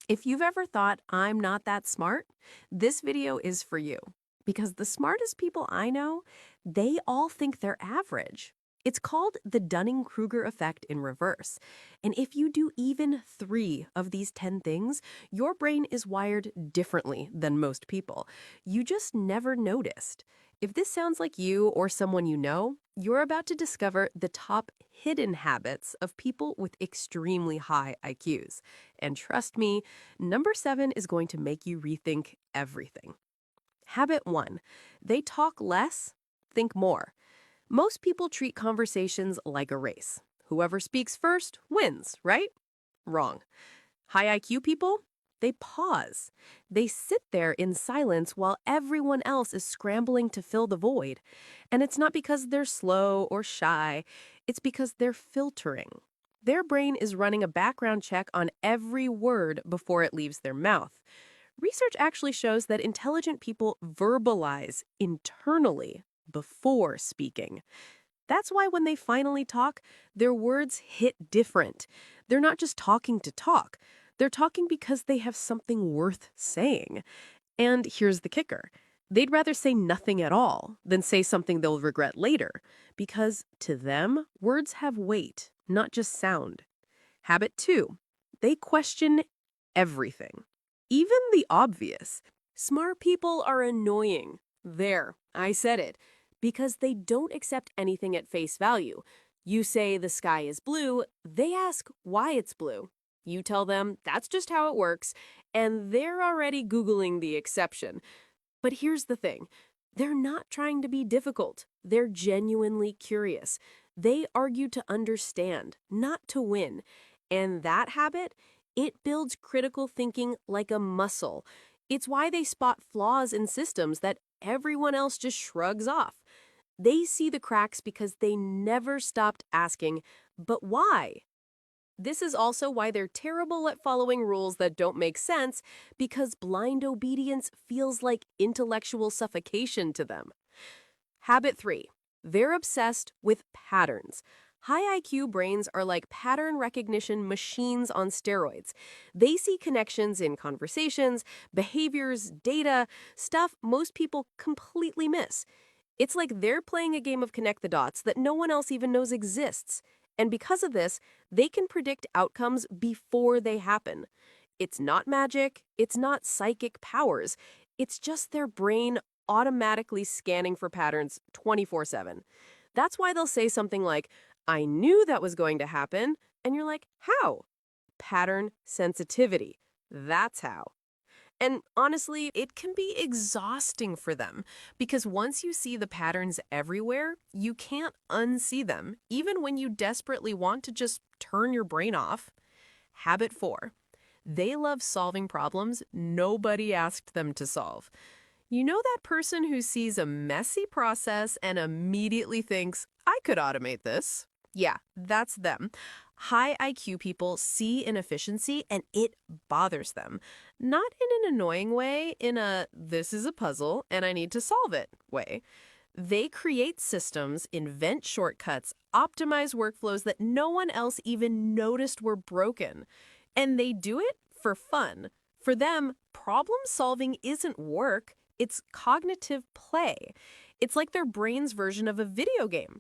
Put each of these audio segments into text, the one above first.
If you've ever thought I'm not that smart, this video is for you. Because the smartest people I know, they all think they're average. It's called the Dunning-Kruger effect in reverse. And if you do even 3 of these 10 things, your brain is wired differently than most people. You just never noticed. If this sounds like you or someone you know, you're about to discover the top hidden habits of people with extremely high IQs. And trust me, number 7 is going to make you rethink everything. Habit 1. They talk less, think more. Most people treat conversations like a race. Whoever speaks first wins, right? Wrong. High IQ people? They pause. They sit there in silence while everyone else is scrambling to fill the void. And it's not because they're slow or shy, it's because they're filtering. Their brain is running a background check on every word before it leaves their mouth. Research actually shows that intelligent people verbalize internally before speaking. That's why when they finally talk, their words hit different. They're not just talking to talk. They're talking because they have something worth saying. And here's the kicker. They'd rather say nothing at all than say something they'll regret later, because to them, words have weight, not just sound. Habit 2. They question everything. Even the obvious. Smart people are annoying. There, I said it. Because they don't accept anything at face value. You say the sky is blue, they ask why it's blue. You tell them that's just how it works, and they're already Googling the exception. But here's the thing. They're not trying to be difficult. They're genuinely curious. They argue to understand, not to win. And that habit, it builds critical thinking like a muscle. It's why they spot flaws in systems that everyone else just shrugs off. They see the cracks because they never stopped asking, but why? This is also why they're terrible at following rules that don't make sense, because blind obedience feels like intellectual suffocation to them. Habit 3. They're obsessed with patterns. High IQ brains are like pattern recognition machines on steroids. They see connections in conversations, behaviors, data, stuff most people completely miss. It's like they're playing a game of connect the dots that no one else even knows exists. And because of this, they can predict outcomes before they happen. It's not magic, it's not psychic powers, it's just their brain automatically scanning for patterns 24/7. That's why they'll say something like, I knew that was going to happen, and you're like, how? Pattern sensitivity. That's how. And honestly, it can be exhausting for them because once you see the patterns everywhere, you can't unsee them, even when you desperately want to just turn your brain off. Habit 4. They love solving problems nobody asked them to solve. You know that person who sees a messy process and immediately thinks, I could automate this? Yeah, that's them. High IQ people see inefficiency and it bothers them. Not in an annoying way, in a this is a puzzle and I need to solve it way. They create systems, invent shortcuts, optimize workflows that no one else even noticed were broken. And they do it for fun. For them, problem solving isn't work, it's cognitive play. It's like their brain's version of a video game.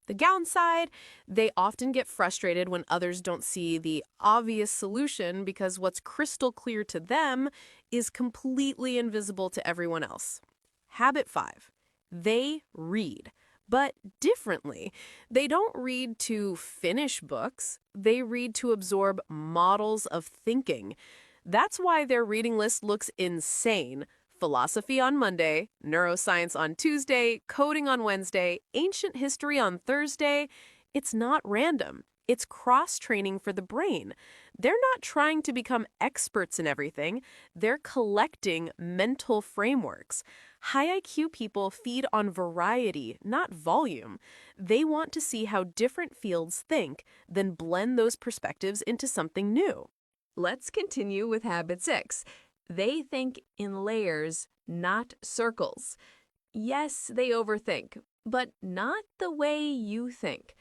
The downside, they often get frustrated when others don't see the obvious solution because what's crystal clear to them is completely invisible to everyone else. Habit 5. They read, but differently. They don't read to finish books, they read to absorb models of thinking. That's why their reading list looks insane. Philosophy on Monday, neuroscience on Tuesday, coding on Wednesday, ancient history on Thursday. It's not random. It's cross-training for the brain. They're not trying to become experts in everything. They're collecting mental frameworks. High IQ people feed on variety, not volume. They want to see how different fields think, then blend those perspectives into something new. Let's continue with habit 6. They think in layers, not circles. Yes, they overthink, but not the way you think.